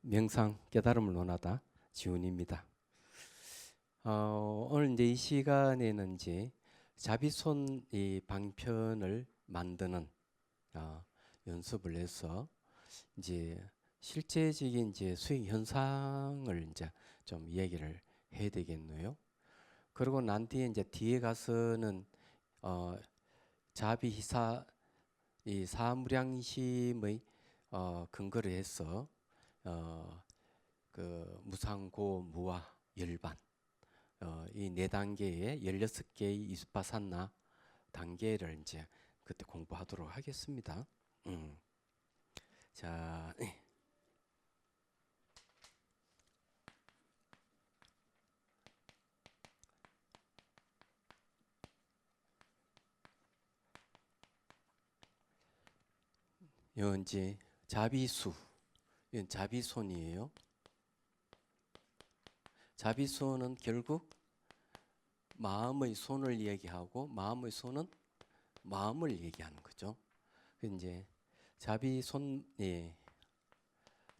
명상 깨달음을 논하다 지훈입니다. 오늘 이제 이 시간에는 이제 자비손 이 방편을 만드는 연습을 해서 이제 실제적인 이제 수행 현상을 이제 좀 얘기를 해야 되겠네요. 그러고 난 뒤에 이제 뒤에 가서는 자비희사 이 사무량심의 근거를 해서 그 무상고 무와 열반 이 네 단계의 16개의 이스파산나 단계를 이제 그때 공부하도록 하겠습니다. 자, 이건 이제 자비수, 이건 자비손이에요. 자비손은 결국 마음의 손을 얘기하고 마음의 손은 마음을 얘기하는 거죠. 이제 자비손, 예,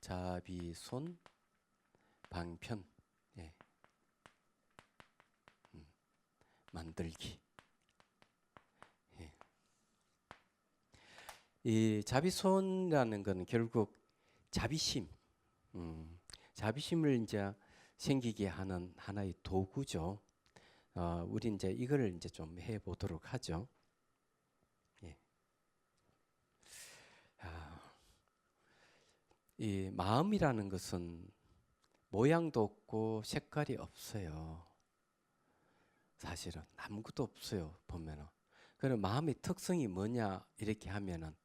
자비손 방편, 예, 만들기. 예. 이 자비손이라는 것은 결국 자비심, 자비심을 이제 생기게 하는 하나의 도구죠. 우리 이제 이거를 이제 좀 해보도록 하죠. 예. 이 마음이라는 것은 모양도 없고 색깔이 없어요. 사실은 아무것도 없어요. 보면은. 그럼 마음의 특성이 뭐냐 이렇게 하면은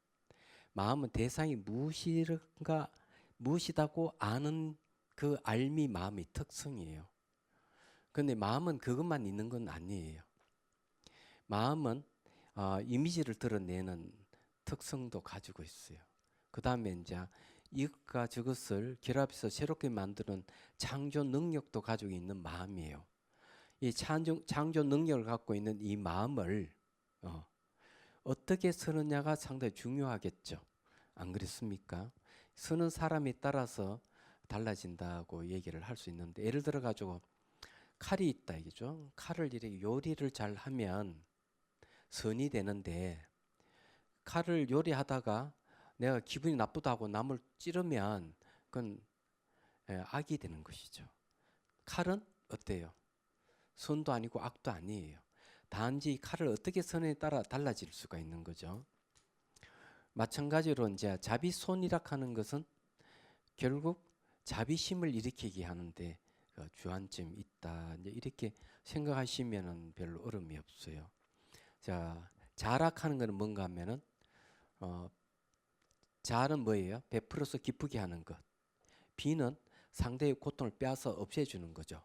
마음은 대상이 무엇인가 무엇이다고 아는 그 알미 마음의 특성이에요. 근데 마음은 그것만 있는 건 아니에요. 마음은 이미지를 드러내는 특성도 가지고 있어요. 그 다음에 이제 이것과 저것을 결합해서 새롭게 만드는 창조 능력도 가지고 있는 마음이에요. 이 창조 능력을 갖고 있는 이 마음을 어떻게 쓰느냐가 상당히 중요하겠죠. 안 그렇습니까? 쓰는 사람에 따라서 달라진다고 얘기를 할 수 있는데, 예를 들어 가지고 칼이 있다 이거죠. 칼을 이렇게 요리를 잘 하면 선이 되는데, 칼을 요리하다가 내가 기분이 나쁘다고 남을 찌르면 그건 악이 되는 것이죠. 칼은 어때요? 선도 아니고 악도 아니에요. 단지 칼을 어떻게 쓰느냐에 따라 달라질 수가 있는 거죠. 마찬가지로 이제 자비손이라 하는 것은 결국 자비심을 일으키게 하는데 주안점이 있다. 이제 이렇게 생각하시면은 별로 어려움이 없어요. 자, 자락하는 것은 뭔가 하면은 자는 뭐예요? 베풀어서 기쁘게 하는 것. 비는 상대의 고통을 빼앗아 없애주는 거죠.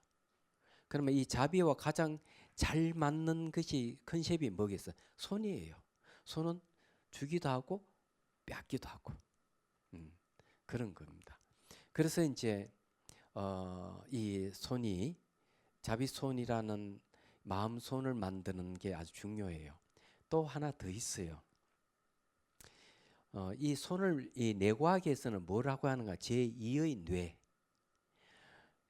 그러면 이 자비와 가장 잘 맞는 것이 컨셉이 뭐겠어요? 손이에요. 손은 주기도 하고 뺏기도 하고 그런 겁니다. 그래서 이제 이 손이 자비손이라는 마음 손을 만드는 게 아주 중요해요. 또 하나 더 있어요. 이 손을 이 뇌과학에서는 뭐라고 하는가? 제2의 뇌.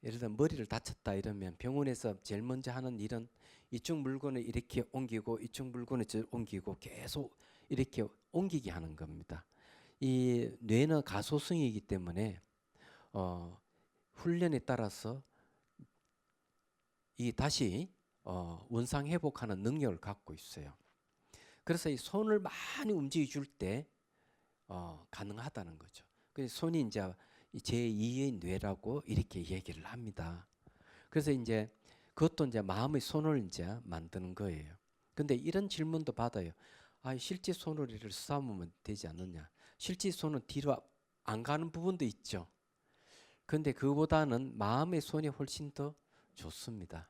예를 들어 머리를 다쳤다 이러면 병원에서 제일 먼저 하는 일은 이쪽 물건을 이렇게 옮기고 이쪽 물건을 옮기고 계속 이렇게 옮기게 하는 겁니다. 이 뇌는 가소성이기 때문에 훈련에 따라서 이 다시 원상 회복하는 능력을 갖고 있어요. 그래서 이 손을 많이 움직여 줄 때 가능하다는 거죠. 그래서 손이 이제 제2의 뇌라고 이렇게 얘기를 합니다. 그래서 이제 그것도 이제 마음의 손을 이제 만드는 거예요. 근데 이런 질문도 받아요. 실제 손으로 이를 쓰다보면 되지 않느냐. 실제 손은 뒤로 안 가는 부분도 있죠. 근데 그보다는 마음의 손이 훨씬 더 좋습니다.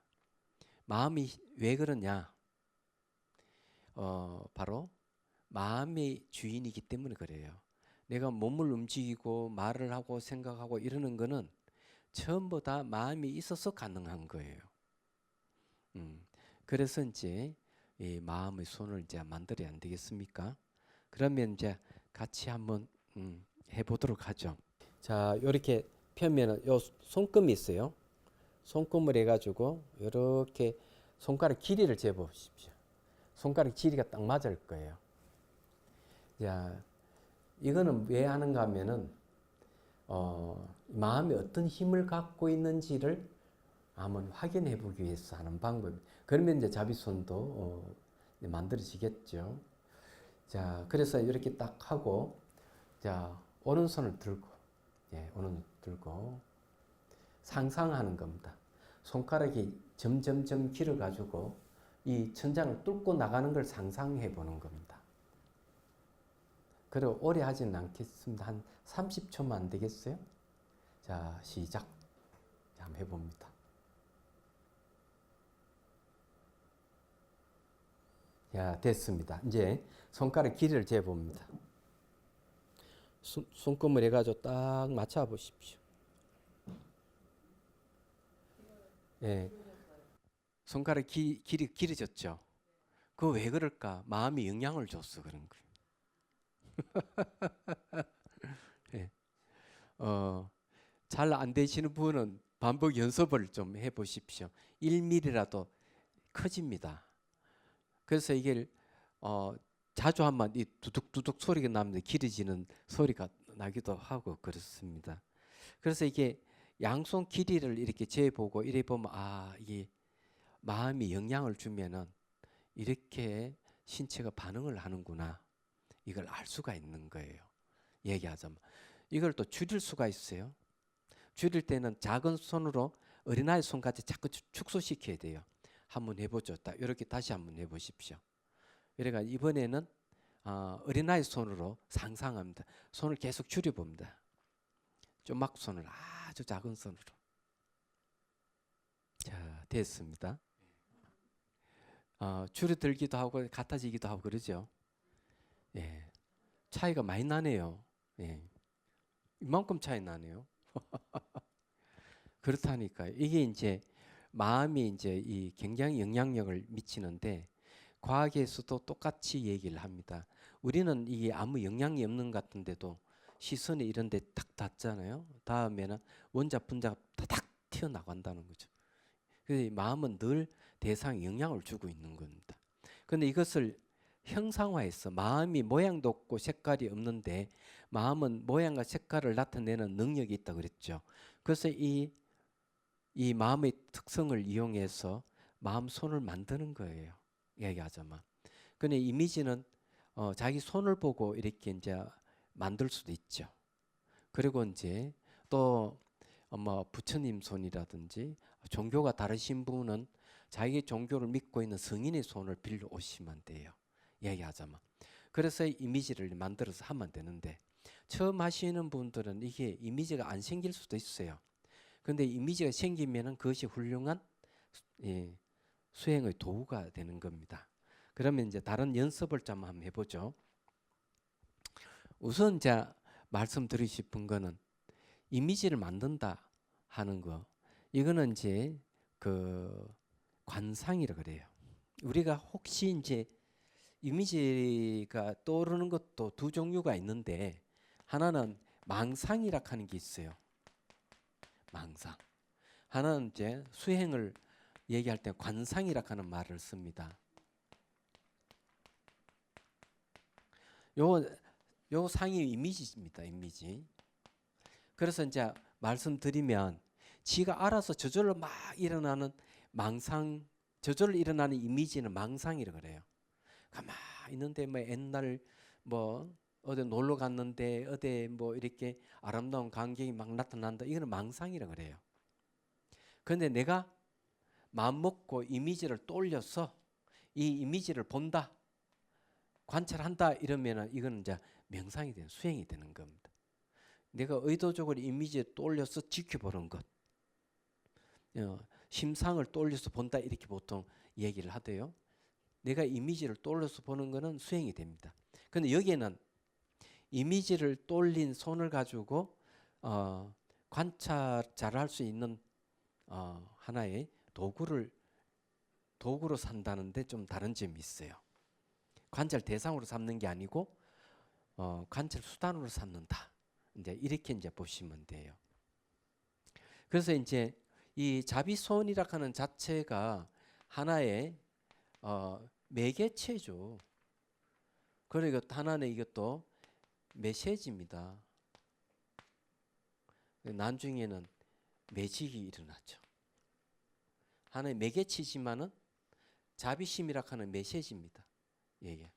마음이 왜 그러냐? 바로 마음의 주인이기 때문에 그래요. 내가 몸을 움직이고 말을 하고 생각하고 이러는 거는 전부 다 마음이 있어서 가능한 거예요. 그래서 이제 이 마음의 손을 이제 만들어야 안 되겠습니까? 그러면 이제 같이 한번 해보도록 하죠. 자, 이렇게 펴면은 요 손금이 있어요. 손금을 해가지고 이렇게 손가락 길이를 재보십시오. 손가락 길이가 딱 맞을 거예요. 자, 이거는 왜 하는가 하면은 마음이 어떤 힘을 갖고 있는지를 한번 확인해 보기 위해서 하는 방법. 그러면 이제 자비손도 만들어지겠죠. 자, 그래서 이렇게 딱 하고, 자, 오른손을 들고, 오른손 들고 상상하는 겁니다. 손가락이 점점점 길어가지고 이 천장을 뚫고 나가는 걸 상상해 보는 겁니다. 그리고 오래 하지는 않겠습니다. 한 30초만 안 되겠어요? 자, 시작. 한번 해봅니다. 자, 됐습니다. 이제 손가락 길이를 재봅니다. 손금을 해가지고 딱 맞춰 보십시오. 예. 손가락 길이 길어졌죠? 그거 왜 그럴까? 마음이 영향을 줬어 그런 거예요. 예. 잘 안 되시는 분은 반복 연습을 좀 해보십시오. 1mm라도 커집니다. 그래서 이게 자주 하면 이 두둑두둑 소리가 나면 길어지는 소리가 나기도 하고 그렇습니다. 그래서 이게 양손 길이를 이렇게 재보고 이래 보면 이게 마음이 영향을 주면은 이렇게 신체가 반응을 하는구나. 이걸 알 수가 있는 거예요. 얘기하자면 이걸 또 줄일 수가 있어요. 줄일 때는 작은 손으로 어린아이 손같이 자꾸 축소시켜야 돼요. 한번 해보죠. 이렇게 다시 한번 해보십시오. 그러니까 이번에는 어린아이 손으로 상상합니다. 손을 계속 줄여봅니다. 조막손을 아주 작은 손으로. 자, 됐습니다. 줄어들기도 하고 같아지기도 하고 그러죠. 예, 차이가 많이 나네요. 예, 이만큼 차이 나네요. 그렇다니까 이게 이제 마음이 이제 이 굉장히 영향력을 미치는데 과학에서도 똑같이 얘기를 합니다. 우리는 이게 아무 영향이 없는 것 같은데도 시선이 이런 데 탁 닿잖아요. 다음에는 원자 분자가 탁 튀어나간다는 거죠. 그래서 마음은 늘 대상에 영향을 주고 있는 겁니다. 그런데 이것을 형상화해서 마음이 모양도 없고 색깔이 없는데 마음은 모양과 색깔을 나타내는 능력이 있다고 그랬죠. 그래서 이 마음의 특성을 이용해서 마음 손을 만드는 거예요. 얘기하자면. 근데 이미지는 자기 손을 보고 이렇게 이제 만들 수도 있죠. 그리고 이제 또 뭐 부처님 손이라든지 종교가 다르신 분은 자기 종교를 믿고 있는 성인의 손을 빌려 오시면 돼요. 얘기하자면. 그래서 이미지를 만들어서 하면 되는데 처음 하시는 분들은 이게 이미지가 안 생길 수도 있어요. 그런데 이미지가 생기면은 그것이 훌륭한 수행의 도구가 되는 겁니다. 그러면 이제 다른 연습을 좀 한번 해보죠. 우선 자 말씀드리고 싶은 거는 이미지를 만든다 하는 거. 이거는 이제 그 관상이라 그래요. 우리가 혹시 이제 이미지가 떠오르는 것도 두 종류가 있는데 하나는 망상이라 하는 게 있어요. 망상. 하나는 이제 수행을 얘기할 때 관상이라 하는 말을 씁니다. 요 상이 이미지입니다. 이미지. 그래서 이제 말씀드리면 지가 알아서 저절로 막 일어나는 망상, 저절로 일어나는 이미지는 망상이라 그래요. 가만 있는데 뭐 옛날 뭐 어디 놀러 갔는데 어디 뭐 이렇게 아름다운 광경이 막 나타난다. 이거는 망상이라 그래요. 그런데 내가 마음 먹고 이미지를 떠올려서 이 이미지를 본다, 관찰한다 이러면은 이거는 이제 명상이 되는 수행이 되는 겁니다. 내가 의도적으로 이미지를 떠올려서 지켜보는 것, 심상을 떠올려서 본다 이렇게 보통 얘기를 하대요. 내가 이미지를 떠올려서 보는 것은 수행이 됩니다. 그런데 여기에는 이미지를 떠올린 손을 가지고 관찰 잘할 수 있는 하나의 도구로 산다는데 좀 다른 점이 있어요. 관찰 대상으로 삼는 게 아니고 관찰 수단으로 삼는다. 이제 이렇게 이제 보시면 돼요. 그래서 이제 이 자비손이라 하는 자체가 하나의 매개체죠. 그리고 하나는 이것도 메시지입니다. 나중에는 매직이 일어나죠. 하나의 매개체지만은 자비심이라 하는 메시지입니다. 이게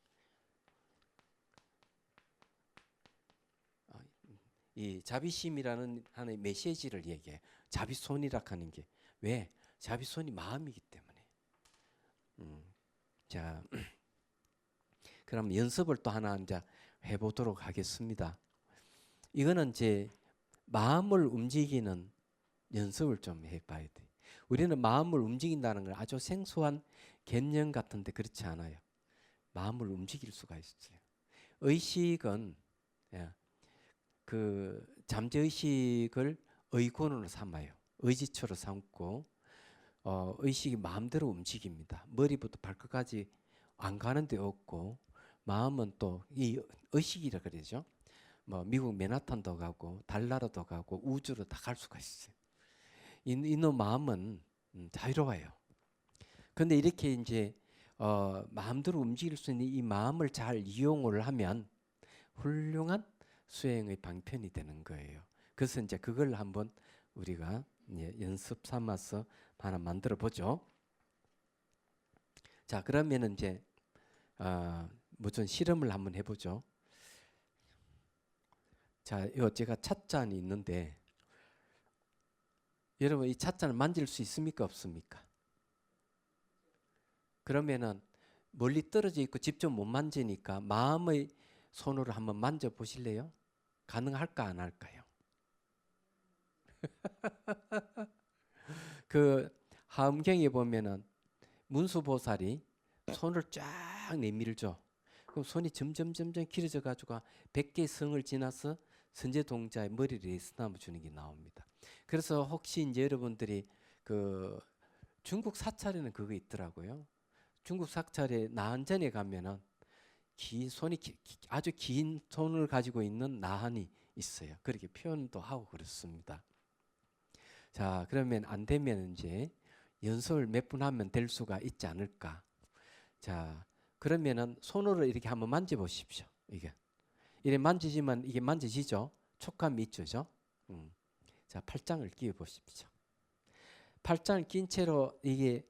이 자비심이라는 하나의 메시지를 얘기해. 자비손이라 하는 게 왜? 자비손이 마음이기 때문에. 자, 그럼 연습을 또 하나 이제 해보도록 하겠습니다. 이거는 이제 마음을 움직이는 연습을 좀 해봐야 돼. 우리는 마음을 움직인다는 걸 아주 생소한 개념 같은데 그렇지 않아요. 마음을 움직일 수가 있어요. 의식은 그 잠재의식을 의곤으로 삼아요. 의지처로 삼고 의식이 마음대로 움직입니다. 머리부터 발끝까지 안 가는 데 없고 마음은 또 이 의식이라 그러죠. 뭐 미국 맨하탄도 가고 달나라도 가고 우주로 다 갈 수가 있어요. 이놈 마음은 자유로워요. 그런데 이렇게 이제 마음대로 움직일 수 있는 이 마음을 잘 이용을 하면 훌륭한 수행의 방편이 되는 거예요. 그래서 이제 그걸 한번 우리가 연습 삼아서 하나 만들어 보죠. 자, 그러면 이제 무슨 실험을 한번 해보죠. 자, 이거 제가 찻잔이 있는데 여러분 이 찻잔을 만질 수 있습니까 없습니까? 그러면은 멀리 떨어져 있고 직접 못 만지니까 마음의 손으로 한번 만져 보실래요? 가능할까 안 할까요? 그 하음경에 보면은 문수보살이 손을 쫙 내밀죠. 그럼 손이 점점 길어져 가지고 100개의 성을 지나서 선제동자의 머리를 쓰다듬어 주는 게 나옵니다. 그래서 혹시 이제 여러분들이 그 중국 사찰에는 그거 있더라고요. 중국 사찰에 나한전에 가면은 손이 아주 긴 손을 가지고 있는 나한이 있어요. 그렇게 표현도 하고 그렇습니다. 자, 그러면 안 되면 이제 연습을 몇 분 하면 될 수가 있지 않을까. 자, 그러면은 손으로 이렇게 한번 만져 보십시오. 이래 만지지만 이게 만져지죠? 촉감이 있죠. 자, 팔짱을 끼워 보십시오. 팔짱을 낀 채로 이게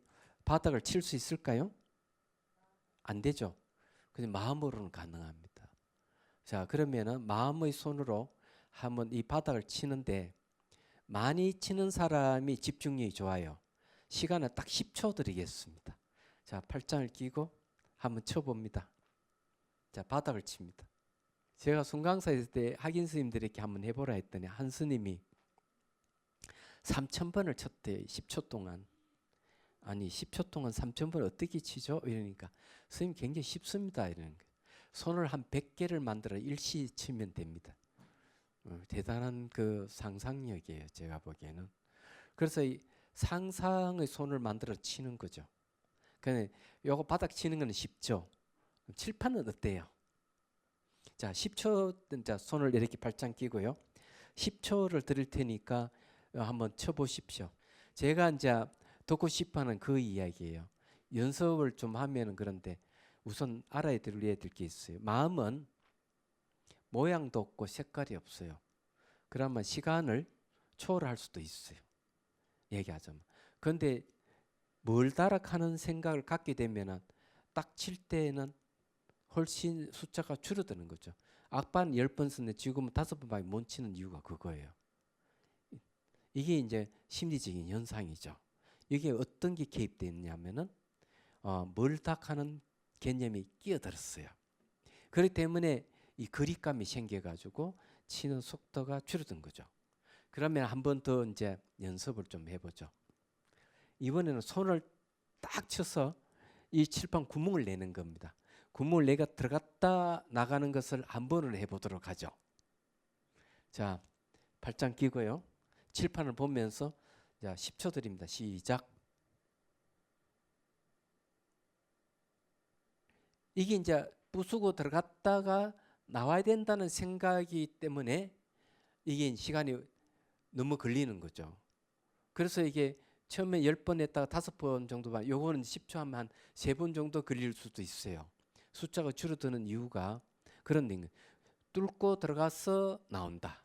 바닥을 칠 수 있을까요? 안 되죠. 근데 마음으로는 가능합니다. 자, 그러면은 마음의 손으로 한번 이 바닥을 치는데 많이 치는 사람이 집중력이 좋아요. 시간을 딱 10초 드리겠습니다. 자, 팔짱을 끼고 한번 쳐봅니다. 자, 바닥을 칩니다. 제가 순강사 있을 때 학인 스님들에게 한번 해보라 했더니 한 스님이 3,000번을 쳤대요. 10초 동안. 아니 10초 동안 3,000번 어떻게 치죠? 이러니까 스님 굉장히 쉽습니다. 이러는 거예요. 손을 한 100개를 만들어 일시 치면 됩니다. 대단한 그 상상력이에요. 제가 보기에는. 그래서 이 상상의 손을 만들어 치는 거죠. 그냥 요거 바닥 치는 건 쉽죠. 칠판은 어때요? 자, 10초 자, 손을 이렇게 발짱 끼고요. 10초를 드릴 테니까 한번 쳐 보십시오. 제가 이제 듣고 싶어하는 그 이야기예요. 연습을 좀 하면은 그런데 우선 알아야 될 게 있어요. 마음은 모양도 없고 색깔이 없어요. 그러면 시간을 초월할 수도 있어요. 얘기하자면. 그런데 멀다락하는 생각을 갖게 되면은 딱 칠 때는 훨씬 숫자가 줄어드는 거죠. 악반 10번 쓰는데 지금은 5번밖에 못 치는 이유가 그거예요. 이게 이제 심리적인 현상이죠. 이게 어떤 게 개입되어 있냐면은 멀다하는 개념이 끼어들었어요. 그렇기 때문에 이 거리감이 생겨가지고 치는 속도가 줄어든 거죠. 그러면 한 번 더 이제 연습을 좀 해보죠. 이번에는 손을 딱 쳐서 이 칠판 구멍을 내는 겁니다. 구멍을 내가 들어갔다 나가는 것을 한 번을 해보도록 하죠. 자, 팔짱 끼고요. 칠판을 보면서 자, 10초 드립니다. 시작. 이게 이제 부수고 들어갔다가 나와야 된다는 생각이 때문에 이게 시간이 너무 걸리는 거죠. 그래서 이게 처음에 10번 했다가 5번 정도만, 요거는 10초 하면 한 3번 정도 걸릴 수도 있어요. 숫자가 줄어드는 이유가 그런 데 뚫고 들어가서 나온다.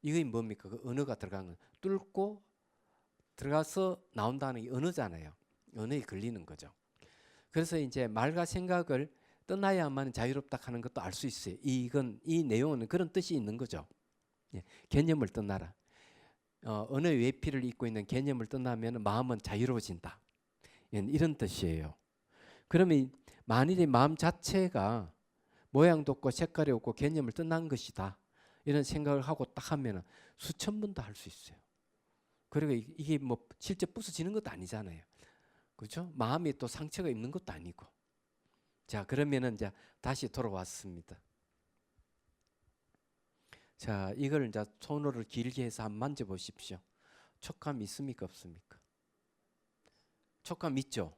이게 뭡니까? 그 언어가 들어간 건 뚫고 들어가서 나온다는 게 언어잖아요. 언어에 걸리는 거죠. 그래서 이제 말과 생각을 떠나야만 자유롭다 하는 것도 알 수 있어요. 이 내용은 그런 뜻이 있는 거죠. 예, 개념을 떠나라. 언어의 외피를 입고 있는 개념을 떠나면 마음은 자유로워진다. 이런 뜻이에요. 그러면 만일에 마음 자체가 모양도 없고 색깔이 없고 개념을 떠난 것이다, 이런 생각을 하고 딱 하면 수천 번도 할 수 있어요. 그리고 이게 뭐 실제 부서지는 것도 아니잖아요. 그렇죠? 마음에 또 상처가 있는 것도 아니고. 자, 그러면은 이제 다시 돌아왔습니다. 자, 이걸 이제 손으로 길게 해서 한번 만져보십시오. 촉감 있습니까, 없습니까? 촉감 있죠?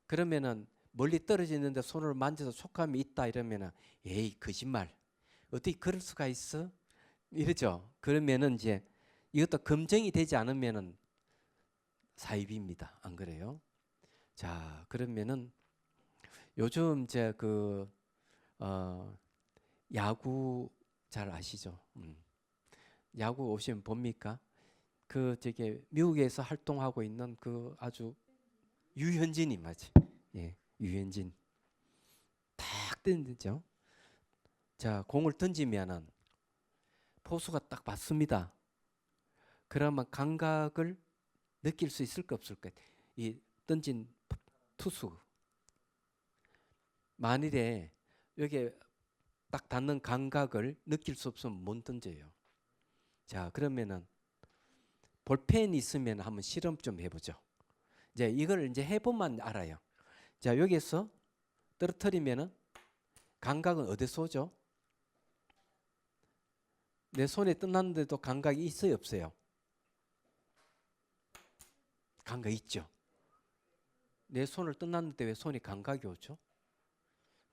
그러면은 멀리 떨어지는데 손으로 만져서 촉감이 있다 이러면은 에이, 거짓말. 어떻게 그럴 수가 있어? 이러죠. 그러면은 이제 이것도 검증이 되지 않으면은 사입입니다. 안 그래요? 자, 그러면은 요즘 이제 야구 잘 아시죠? 야구 오시면 봅니까? 저게 미국에서 활동하고 있는 그 아주 유현진이 맞지? 예, 유현진. 딱 던지죠. 자, 공을 던지면은 포수가 딱 맞습니다. 그러면 감각을 느낄 수 있을까 없을까? 이 던진 투수. 만일에 여기에 딱 닿는 감각을 느낄 수 없으면 못 던져요. 자, 그러면은 볼펜이 있으면 한번 실험 좀 해보죠. 이제 이걸 이제 해보면 알아요. 자, 여기서 떨어뜨리면은 감각은 어디서 오죠? 내 손에 떠났는데도 감각이 있어요, 없어요? 감각 있죠. 내 손을 떠났는데 왜 손에 감각이 오죠?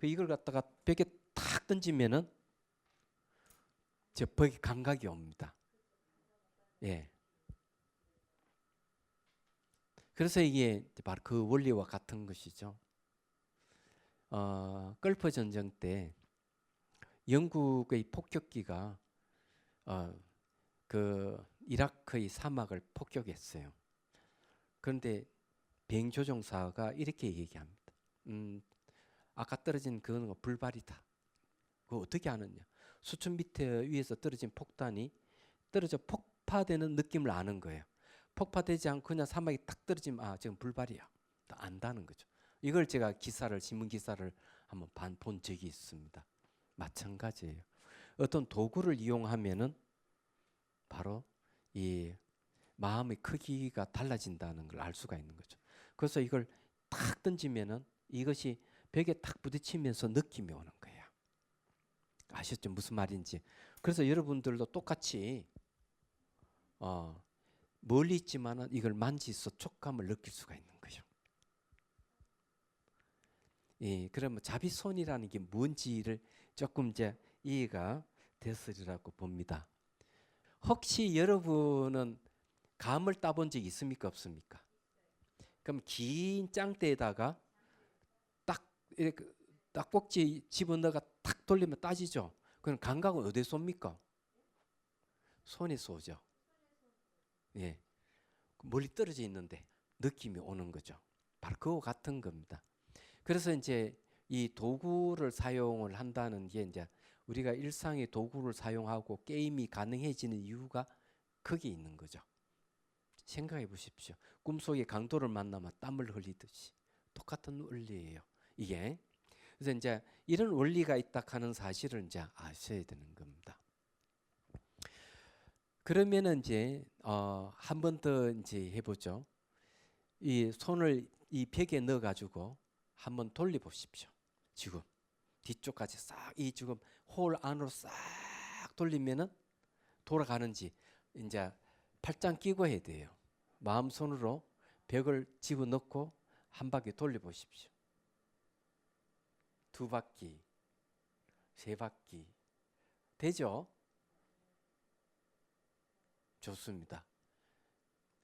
이걸 갖다가 벽에 탁 던지면은 저 벽에 감각이 옵니다. 예. 그래서 이게 바로 그 원리와 같은 것이죠. 걸프 전쟁 때 영국의 폭격기가 그 이라크의 사막을 폭격했어요. 그런데 비행 조종사가 이렇게 얘기합니다. 아까 떨어진 그건 불발이다. 그거 어떻게 아느냐? 수천 미터 위에서 떨어진 폭탄이 떨어져 폭파되는 느낌을 아는 거예요. 폭파되지 않고 그냥 사막에 딱 떨어지면 지금 불발이야. 안다는 거죠. 이걸 제가 신문 기사를 한번 본 적이 있습니다. 마찬가지예요. 어떤 도구를 이용하면은 바로 이 마음의 크기가 달라진다는 걸 알 수가 있는 거죠. 그래서 이걸 탁 던지면은 이것이 벽에 탁 부딪히면서 느낌이 오는 거예요. 아셨죠? 무슨 말인지. 그래서 여러분들도 똑같이 멀리 있지만은 이걸 만지서 촉감을 느낄 수가 있는 거죠. 예, 그러면 자비손이라는 게 뭔지를 조금 이제 이해가 됐으리라고 봅니다. 혹시 여러분은 감을 따본 적 있습니까, 없습니까? 그럼 긴 짱대에다가 딱 이렇게 딱꼭지 집어넣어가 탁 돌리면 따지죠. 그럼 감각은 어디서 옵니까? 손에서 오죠. 예, 멀리 떨어져 있는데 느낌이 오는 거죠. 바로 그와 같은 겁니다. 그래서 이제 이 도구를 사용을 한다는 게 이제 우리가 일상의 도구를 사용하고 게임이 가능해지는 이유가 거기 있는 거죠. 생각해 보십시오. 꿈속에 강도를 만나면 땀을 흘리듯이 똑같은 원리예요. 이게. 그래서 이제 이런 원리가 있다 하는 사실을 이제 아셔야 되는 겁니다. 그러면은 이제 한 번 더 이제 해보죠. 이 손을 이 벽에 넣어 가지고 한번 돌려 보십시오. 지금 뒤쪽까지 싹 이 지금 홀 안으로 싹 돌리면은 돌아가는지 이제 팔짱 끼고 해야 돼요. 마음 손으로 벽을 집어 넣고 한 바퀴 돌려 보십시오. 2바퀴, 3바퀴 되죠? 좋습니다.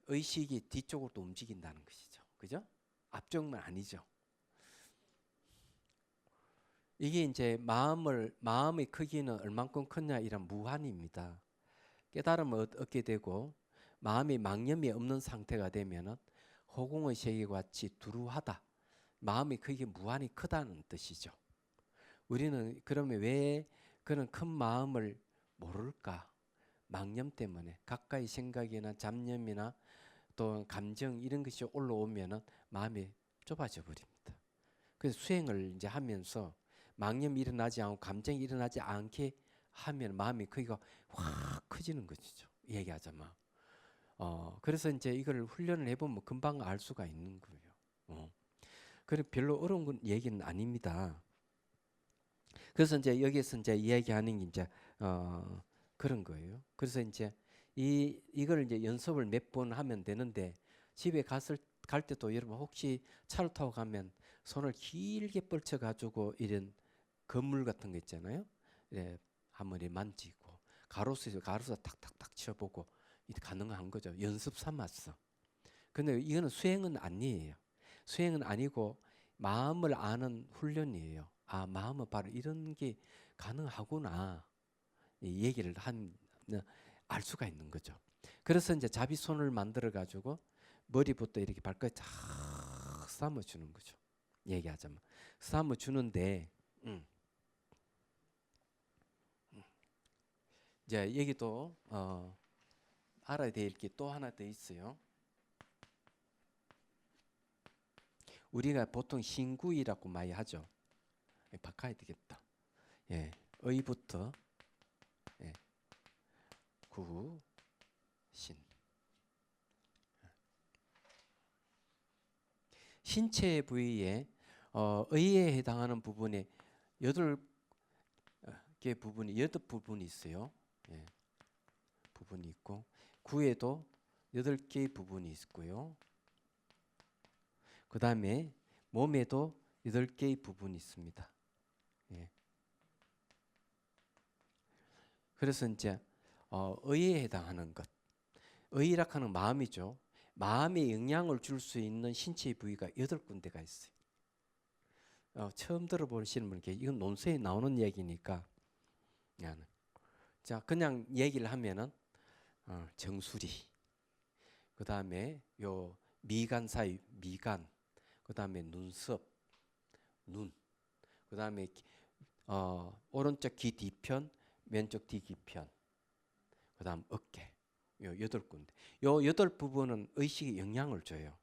의식이 뒤쪽으로 또 움직인다는 것이죠. 그죠? 앞쪽만 아니죠. 이게 이제 마음의 크기는 얼만큼 크냐 이런 무한입니다. 깨달음을 얻게 되고 마음이 망념이 없는 상태가 되면은 허공의 세계와 같이 두루하다. 마음이 크기 무한히 크다는 뜻이죠. 우리는 그러면 왜 그런 큰 마음을 모를까? 망념 때문에 가까이 생각이나 잡념이나 또 감정 이런 것이 올라오면은 마음이 좁아져 버립니다. 그래서 수행을 이제 하면서 망념이 일어나지 않고 감정이 일어나지 않게 하면 마음이 크기가 확 커지는 것이죠. 얘기하자면. 그래서 이제 이걸 훈련을 해보면 금방 알 수가 있는 거예요. 그래 별로 어려운 건 얘기는 아닙니다. 그래서 이제 여기에서 이제 이야기하는 게 이제 그런 거예요. 그래서 이제 이걸 이제 연습을 몇 번 하면 되는데 집에 갈 때도 여러분 혹시 차를 타고 가면 손을 길게 뻗쳐 가지고 이런 건물 같은 거 있잖아요. 예, 한번 만지고 가로수 탁탁탁 쳐보고 이게 가능한 거죠. 연습 삼았어. 근데 이거는 수행은 아니에요. 수행은 아니고 마음을 아는 훈련이에요. 아, 마음은 바로 이런 게 가능하구나. 이 얘기를 알 수가 있는 거죠. 그래서 이제 자비손을 만들어 가지고 머리부터 이렇게 발까지 쫙 삼아 주는 거죠. 얘기하자면 삼아 주는데 이제 여기도 알아야 될 게 또 하나 더 있어요. 우리가 보통 신구이라고 많이 하죠. 바꿔야 되겠다. 예, 의부터 예, 구, 신. 신체 부위에 의에 해당하는 부분에 8개 부분이 8부분이 있어요. 예, 부분이 있고 구에도 8개의 부분이 있고요. 그 다음에 몸에도 8개의 부분이 있습니다. 예. 그래서 이제 의에 해당하는 것, 의라고 하는 마음이죠. 마음에 영향을 줄 수 있는 신체 부위가 8군데가 있어요. 처음 들어보시는 분께 이건 논술에 나오는 얘기니까 자 그냥 얘기를 하면은 정수리, 그 다음에 요 미간 사이 미간, 그 다음에 눈썹, 눈, 그 다음에 오른쪽 귀 뒤편, 왼쪽 뒤 뒤편, 그 다음 어깨. 요 8군데. 요 8부분은 의식에 영향을 줘요.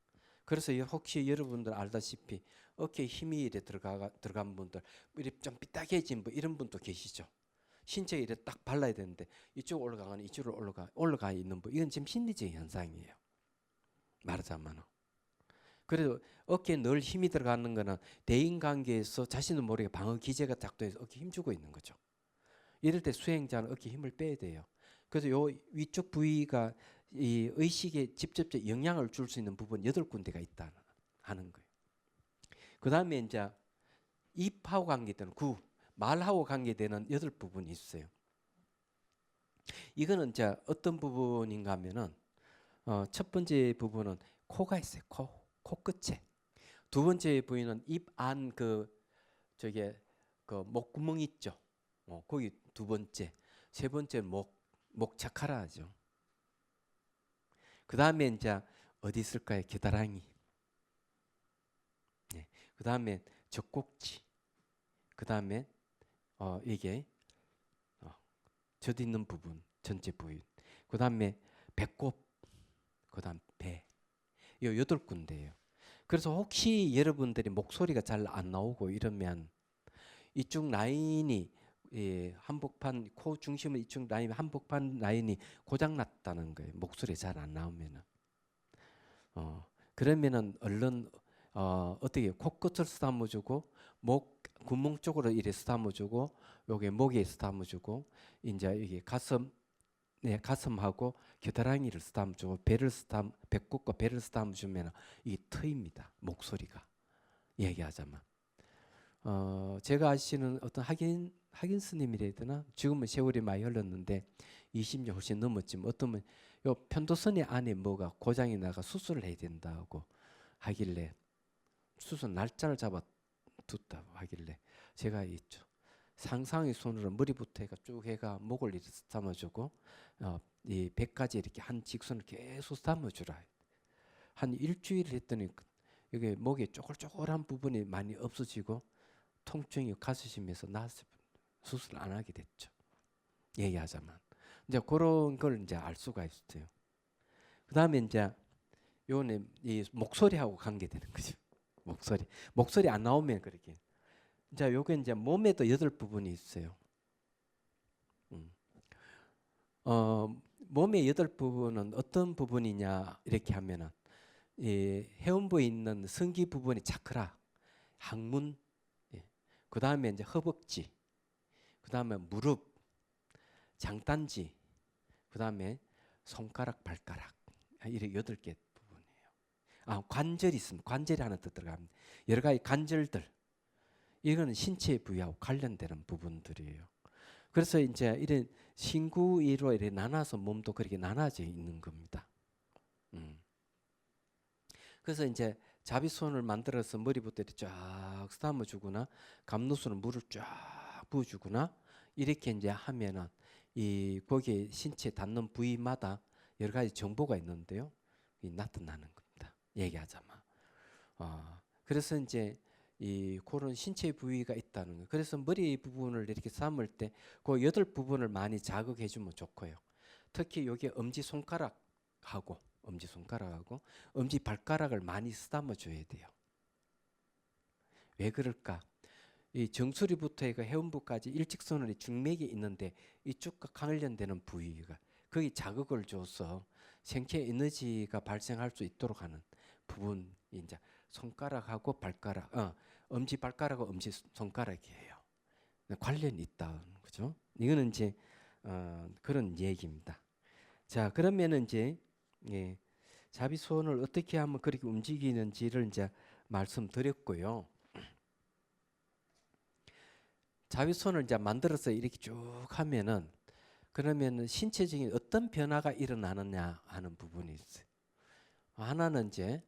그래서 혹시 여러분들 알다시피 어깨에 힘이 이래 들어간 분들, 이렇게 좀 삐딱해진 분 이런 분도 계시죠. 신체에 이래 딱 발라야 되는데 이쪽 올라가거나 이쪽으로 올라가 있는 분, 이건 지금 심리적인 현상이에요. 말하자면. 그래도 어깨에 늘 힘이 들어가는 거는 대인관계에서 자신도 모르게 방어 기제가 작동해서 어깨에 힘주고 있는 거죠. 이럴 때 수행자는 어깨에 힘을 빼야 돼요. 그래서 요 위쪽 부위가 이 의식에 직접적 영향을 줄 수 있는 부분 8군데가 있다 하는 거예요. 그 다음에 이제 입하고 관계되는 말하고 관계되는 8부분이 있어요. 이거는 이제 어떤 부분인가 하면은 첫 번째 부분은 코가 있어요. 코끝에. 두 번째 부위는 입 안 저게 목구멍 있죠. 거기 두 번째. 세 번째 목 차카라죠. 그 다음에 이제 어디 있을까요? 겨드랑이. 네. 그 다음에 젖꼭지. 그 다음에 이게 젖 있는 부분, 전체 부위. 그 다음에 배꼽. 그 다음 배. 요 8군데예요. 그래서 혹시 여러분들이 목소리가 잘 안 나오고 이러면 이쪽 라인이 한복판 코 중심의 이쪽 라인 한복판 라인이 고장 났다는 거예요. 목소리 잘 안 나오면은. 그러면은 얼른 어떻게 코끝을 쓰다듬어 주고 목 구멍 쪽으로 이래 쓰다듬어 주고 요게 목에 쓰다듬어 주고 이제 이게 가슴하고 겨드랑이를 쓰다듬어 주고 배꼽과 배를 쓰다듬어 주면 이게 트입니다. 목소리가 얘기하자면. 제가 아시는 어떤 학인 스님이라 해야 되나? 지금은 세월이 많이 흘렀는데 20년 훨씬 넘었지만 어떤 분 요 편도선의 안에 뭐가 고장이 나가 수술을 해야 된다고 하길래 수술 날짜를 잡아 뒀다고 하길래 제가 있죠. 상상의 손으로 머리부터 해가 쭉 해가 목을 이렇게 담아주고 이 배까지 이렇게 한 직선을 계속 담아주라. 한 일주일 했더니 이게 목에 쪼글쪼글한 부분이 많이 없어지고 통증이 가시면서 나서 수술 안 하게 됐죠. 얘기하자면 이제 그런 걸 이제 알 수가 있어요. 그다음에 이제 요는 이 목소리하고 관계되는 거죠. 목소리 안 나오면 그렇게. 자, 요게 이제 몸에도 8부분이 있어요. 몸의 8부분은 어떤 부분이냐 이렇게 하면은 이 해음부에 있는 성기 부분이 차크라, 항문, 예. 그 다음에 이제 허벅지, 그 다음에 무릎, 장단지, 그 다음에 손가락, 발가락, 이렇게 8개 부분이에요. 관절이 있습니다. 관절이 하나 더 들어갑니다. 여러 가지 관절들, 이거는 신체 부위하고 관련되는 부분들이에요. 그래서 이제 이런 신구위로 이렇게 나눠서 몸도 그렇게 나눠져 있는 겁니다. 그래서 이제 자비손을 만들어서 머리부터 이렇게 쫙 담아주거나 감로수는 물을 쫙 부어주거나 이렇게 이제 하면은 이 거기에 신체 닿는 부위마다 여러 가지 정보가 있는데요. 이 나타나는 겁니다. 얘기하자면. 그래서 이제 이 그런 신체 부위가 있다는 거예요. 그래서 머리 부분을 이렇게 삶을 때 그 8부분을 많이 자극해 주면 좋고요. 특히 여기 엄지손가락하고 엄지발가락을 많이 쓰다듬어 줘야 돼요. 왜 그럴까? 이 정수리부터 해가 해음부까지 일직선으로 중맥이 있는데 이쪽과 관련되는 부위가 거기 자극을 줘서 생체 에너지가 발생할 수 있도록 하는 부분이 이제 손가락하고 발가락, 엄지발가락하고 엄지손가락이에요. 관련이 있다는 거죠. 이거는 이제 그런 얘기입니다. 자, 그러면은 이제 자비손을 어떻게 하면 그렇게 움직이는지를 이제 말씀드렸고요. 자비손을 이제 만들어서 이렇게 쭉 하면은 그러면은 신체적인 어떤 변화가 일어나느냐 하는 부분이 있어요. 하나는 이제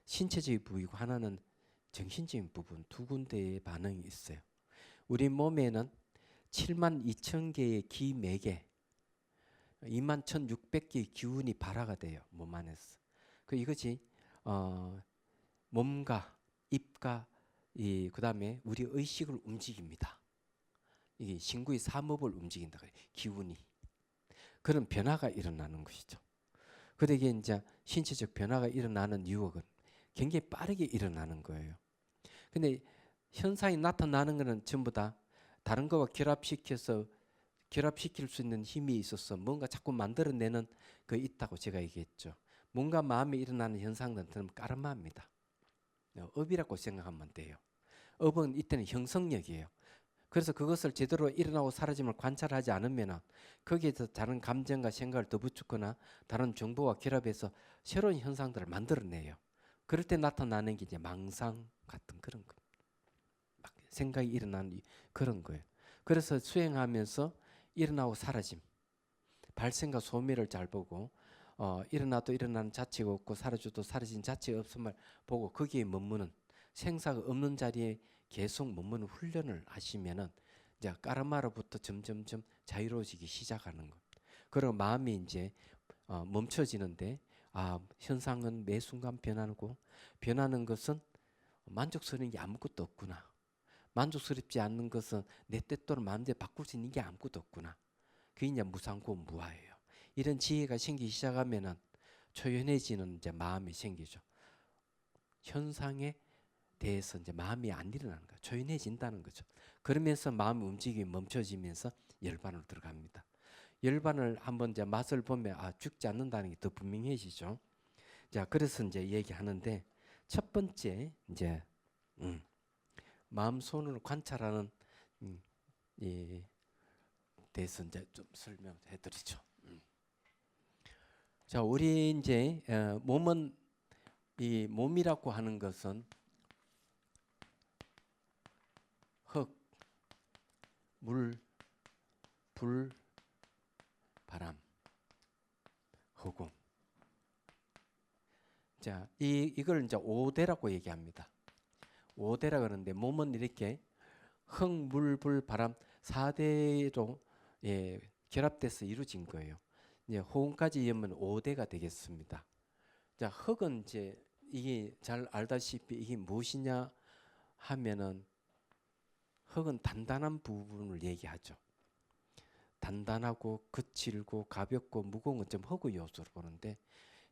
신체적인 부위고 하나는 정신적인 부분, 두 군데의 반응이 있어요. 우리 몸에는 7만 2천 개의 기맥에 2만 1,600개의 기운이 발화가 돼요. 몸 안에서. 이것이 몸과 입과 그다음에 우리 의식을 움직입니다. 이게 신구의 사업을 움직인다 그래요. 기운이. 그런 변화가 일어나는 것이죠. 근데 이게 이제 신체적 변화가 일어나는 이유가 굉장히 빠르게 일어나는 거예요. 근데 현상이 나타나는 것은 전부 다 다른 거와 결합시킬 수 있는 힘이 있어서 뭔가 자꾸 만들어내는 거 있다고 제가 얘기했죠. 뭔가 마음에 일어나는 현상들은 까르마입니다. 업이라고 생각하면 돼요. 업은 이때는 형성력이에요. 그래서 그것을 제대로 일어나고 사라짐을 관찰하지 않으면 거기에서 다른 감정과 생각을 더 붙였거나 다른 정보와 결합해서 새로운 현상들을 만들어내요. 그럴 때 나타나는 게 이제 망상 같은 그런 거. 막 생각이 일어나는 그런 거예요. 그래서 수행하면서 일어나고 사라짐, 발생과 소멸을 잘 보고 일어나도 일어나는 자체가 없고 사라져도 사라진 자체가 없음을 보고 거기에 머무는 생사가 없는 자리에 계속 머무는 훈련을 하시면은 이제 까르마로부터 점점점 자유로워지기 시작하는 것. 그리고 마음이 이제 멈춰지는데 현상은 매 순간 변하고 변하는 것은 만족스러운 게 아무것도 없구나. 만족스럽지 않는 것은 내 뜻대로 마음대로 바꿀 수 있는 게 아무것도 없구나. 그게 이제 무상고 무아예요. 이런 지혜가 생기기 시작하면은 초연해지는 이제 마음이 생기죠. 현상에 대해서 이제 마음이 안 일어나는 거죠. 초연해진다는 거죠. 그러면서 마음 움직임이 멈춰지면서 열반으로 들어갑니다. 열반을 한번 이제 맛을 보면 죽지 않는다는 게 더 분명해지죠. 자, 그래서 이제 얘기하는데 첫 번째 이제 마음 손으로 관찰하는 이 대해서 이제 좀 설명해드리죠. 자, 우리 이제 몸은 이 몸이라고 하는 것은 흙, 물, 불, 바람 허공. 자, 이걸 이제 5대라고 얘기합니다. 5대라 그러는데 몸은 이렇게 흙, 물, 불, 바람 4대로 결합돼서 이루어진 거예요. 이제 호흡까지 이으면 5대가 되겠습니다. 자, 흙은 이제 이게 잘 알다시피 이게 무엇이냐 하면은 흙은 단단한 부분을 얘기하죠. 단단하고 거칠고 가볍고 무거운 건 좀 흙의 요소로 보는데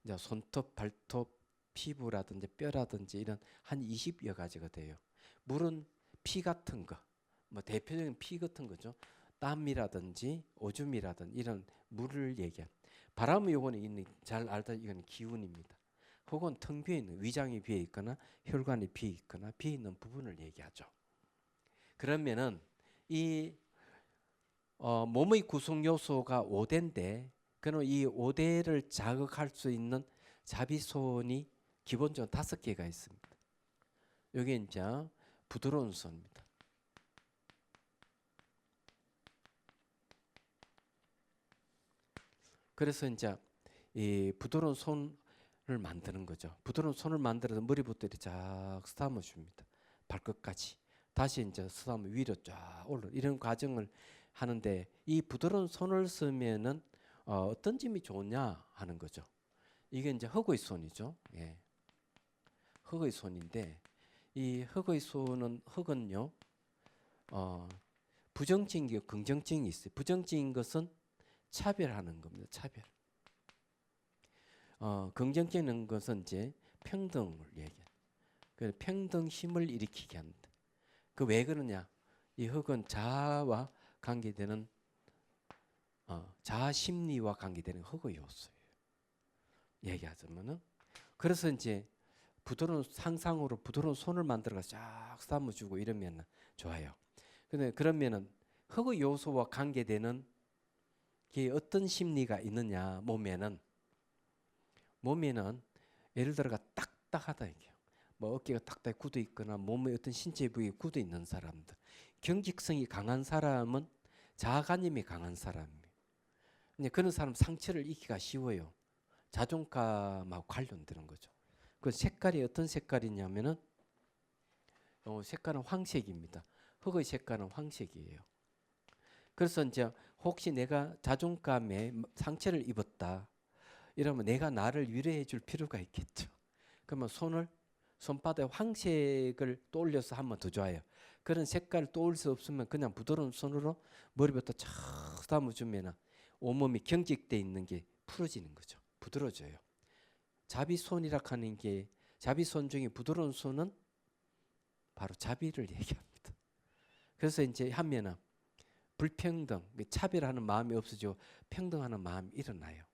이제 손톱, 발톱, 피부라든지 뼈라든지 이런 한 20여 가지가 돼요. 물은 피 같은 거, 뭐 대표적인 피 같은 거죠. 땀이라든지 오줌이라든지 이런 물을 얘기합니다. 바람은 요거는 잘 알다 이건 기운입니다. 혹은 텅 비어 있는 위장이 비어 있거나 혈관이 비어 있거나 비어 있는 부분을 얘기하죠. 그러면은 이 몸의 구성 요소가 5대인데 그럼 이 5대를 자극할 수 있는 자비손이 기본적으로 5개가 있습니다. 여기 이제 부드러운 손입니다. 그래서 이제 이 부드러운 손을 만드는 거죠. 부드러운 손을 만들어서 머리부터 이렇게 쫙 쓰다듬어 줍니다. 발끝까지. 다시 이제 쓰다듬어 위로 쫙 올라 이런 과정을 하는데 이 부드러운 손을 쓰면은 어떤 점이 좋냐 하는 거죠. 이게 이제 흙의 손이죠. 예. 흙의 손인데 이 흙의 손은 흙은요 부정적인 게 긍정적인 게 있어요. 부정적인 것은 차별하는 겁니다. 차별. 긍정적인 것은 이제 평등을 얘기해요. 그 평등 힘을 일으키게 합니다. 그 왜 그러냐? 이 흙은 자아와 관계되는 자아 심리와 관계되는 흙의 요소예요. 얘기하자면은 그래서 이제 부드러운 상상으로 부드러운 손을 만들어서 쫙 삼아주고 이러면 좋아요. 근데 그러면은 흙의 요소와 관계되는 게 어떤 심리가 있느냐 몸에는 예를 들어가 딱딱하다 이게요. 뭐 어깨가 딱딱 굳어 있거나 몸에 어떤 신체 부위에 굳어 있는 사람들, 경직성이 강한 사람은 자아관념이 강한 사람이에요. 그런 사람 상처를 입기가 쉬워요. 자존감하고 관련되는 거죠. 그 색깔이 어떤 색깔이냐면은 색깔은 황색입니다. 흙의 색깔은 황색이에요. 그래서 이제 혹시 내가 자존감에 상처를 입었다 이러면 내가 나를 위로해 줄 필요가 있겠죠. 그러면 손바닥에 황색을 떠올려서 하면 더 좋아요. 그런 색깔을 떠올 수 없으면 그냥 부드러운 손으로 머리부터 쫙 담아주면 온몸이 경직돼 있는 게 풀어지는 거죠. 부드러워져요. 자비손이라 하는 게 자비손 중에 부드러운 손은 바로 자비를 얘기합니다. 그래서 이제 하면은 불평등, 차별하는 마음이 없어지고 평등하는 마음이 일어나요.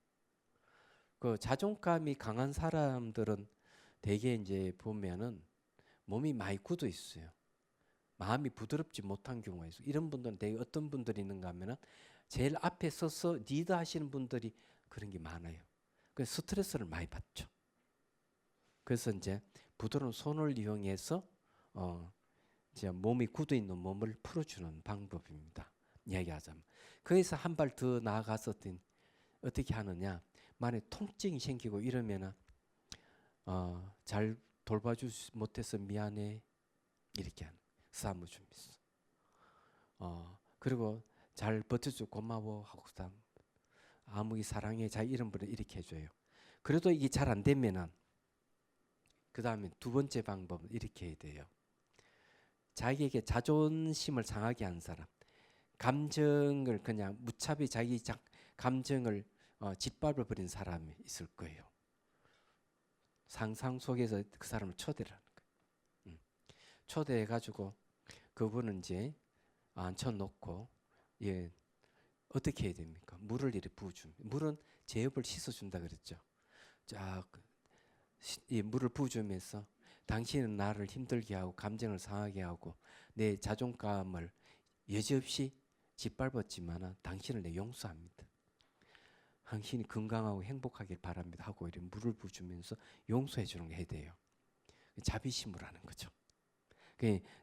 그 자존감이 강한 사람들은 대개 이제 보면은 몸이 많이 굳어 있어요. 마음이 부드럽지 못한 경우가 있어요. 이런 분들은 대개 어떤 분들이 있는가 하면은 제일 앞에 서서 리더 하시는 분들이 그런 게 많아요. 그래서 스트레스를 많이 받죠. 그래서 이제 부드러운 손을 이용해서 이제 몸이 굳어 있는 몸을 풀어주는 방법입니다. 이야기하자면 거기서 한 발 더 나아가서 어떻게 하느냐? 만약 통증이 생기고 이러면은 잘 돌봐주지 못해서 미안해 이렇게 하는 싸움을 줍니다. 그리고 잘 버텨줘 고마워 하고 그다음 아무기 사랑해 자 이런 분을 이렇게 해줘요. 그래도 이게 잘 안 되면은 그 다음에 두 번째 방법은 이렇게 해야 돼요. 자기에게 자존심을 상하게 한 사람, 감정을 그냥 무차별히 자기 감정을 짓밟아 버린 사람이 있을 거예요. 상상 속에서 그 사람을 초대를 하는 거예요. 초대해 가지고 그분은 이제 앉혀놓고 어떻게 해야 됩니까? 물을 이렇게 부어줍니다. 물은 제업을 씻어준다 그랬죠. 쫙 이 물을 부어주면서 당신은 나를 힘들게 하고 감정을 상하게 하고 내 자존감을 여지없이 짓밟았지만 당신을 내 용서합니다. 당신이 건강하고 행복하길 바랍니다 하고 이렇게 물을 부어주면서 용서해 주는 게 해야 돼요. 자비심을 하는 거죠.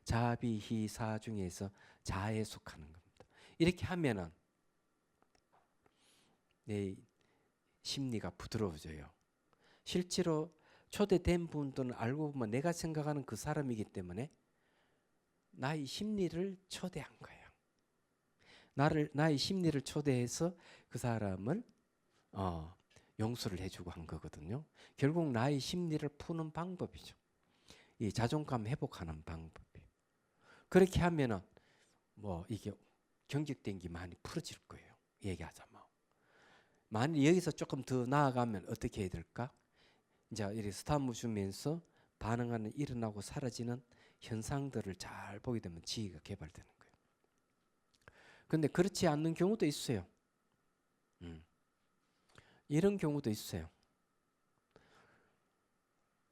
자비희사 중에서 자에 속하는 겁니다. 이렇게 하면은 심리가 부드러워져요. 실제로 초대된 분들은 알고 보면 내가 생각하는 그 사람이기 때문에 나의 심리를 초대한 거예요. 나의 심리를 초대해서 그 사람을 용서를 해주고 한 거거든요. 결국 나의 심리를 푸는 방법이죠. 이 자존감 회복하는 방법이. 그렇게 하면은 뭐 이게 경직된 게 많이 풀어질 거예요. 얘기하자면. 만약 여기서 조금 더 나아가면 어떻게 해야 될까? 이제 이렇게 스타무 주면서 반응하는 일어나고 사라지는 현상들을 잘 보게 되면 지혜가 개발되는 거예요. 근데 그렇지 않는 경우도 있어요. 이런 경우도 있어요.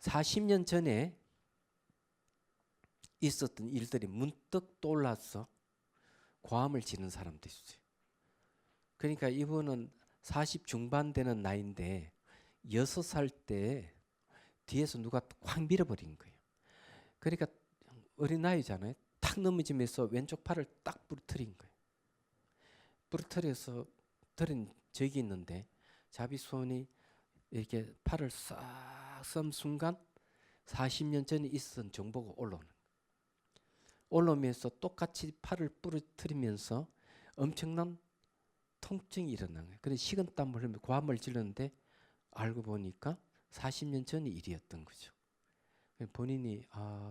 40년 전에 있었던 일들이 문득 떠올라서 고함을 지는 사람도 있어요. 그러니까 이분은 40 중반 되는 나이인데 6살 때 뒤에서 누가 확 밀어버린 거예요. 그러니까 어린아이잖아요. 탁 넘어지면서 왼쪽 팔을 딱 부러뜨린 거예요. 부러뜨려서 들은 적이 있는데 자비손이 이렇게 팔을 싹 썸 순간 40년 전에 있었던 정보가 올라오면서 똑같이 팔을 부러뜨리면서 엄청난 통증이 일어난 거예요. 그래서 식은땀을 흘리며 고함을 질렀는데 알고 보니까 40년 전 일이었던 거죠. 본인이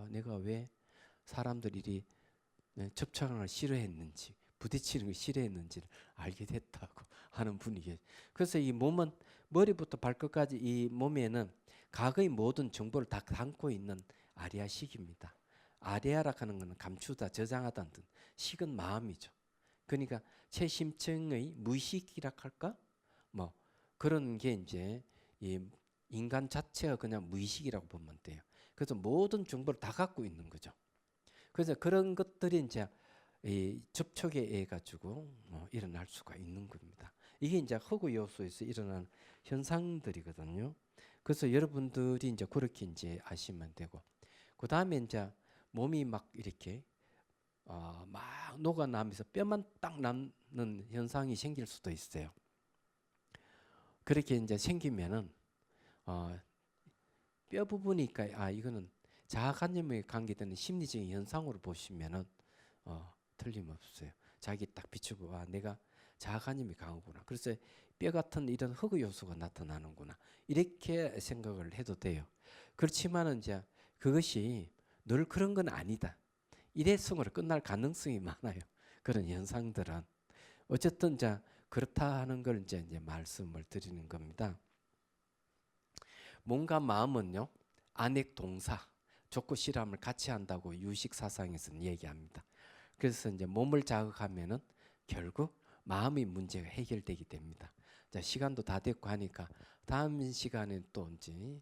내가 왜 사람들이 접촉하는 걸 싫어했는지 부딪히는 걸 싫어했는지를 알게 됐다고 하는 분이 계세요. 그래서 이 몸은 머리부터 발끝까지 이 몸에는 과거의 모든 정보를 다 담고 있는 아리아식입니다. 아리아라 하는 것은 감추다, 저장하다는 뜻. 식은 마음이죠. 그러니까 최심층의 무의식이라 할까? 뭐 그런 게 이제 이 인간 자체가 그냥 무의식이라고 보면 돼요. 그래서 모든 정보를 다 갖고 있는 거죠. 그래서 그런 것들이 이제 이 접촉에 의해 가지고 일어날 수가 있는 겁니다. 이게 이제 허구 요소에서 일어나는 현상들이거든요. 그래서 여러분들이 이제 그렇게 이제 아시면 되고, 그 다음에 이제 몸이 막 이렇게 막 녹아나면서 뼈만 딱 남는 현상이 생길 수도 있어요. 그렇게 이제 생기면은 뼈 부분이니까 이거는 자아관념에 관계되는 심리적인 현상으로 보시면은 틀림없어요. 자기 딱 비추고 내가 자아관념이 강하구나. 그래서 뼈 같은 이런 흑의 요소가 나타나는구나. 이렇게 생각을 해도 돼요. 그렇지만은 이제 그것이 늘 그런 건 아니다. 일회성으로 끝날 가능성이 많아요. 그런 현상들은 어쨌든 이제 그렇다 하는 걸 이제 말씀을 드리는 겁니다. 몸과 마음은요, 안액 동사, 족구 실험을 같이 한다고 유식 사상에서는 얘기합니다. 그래서 이제 몸을 자극하면은 결국 마음의 문제가 해결되게 됩니다. 자, 시간도 다 됐고 하니까 다음 시간에 또 이제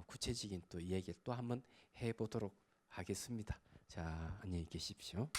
구체적인 또 얘기를 또 한번 해보도록 하겠습니다. 자, 안녕히 계십시오.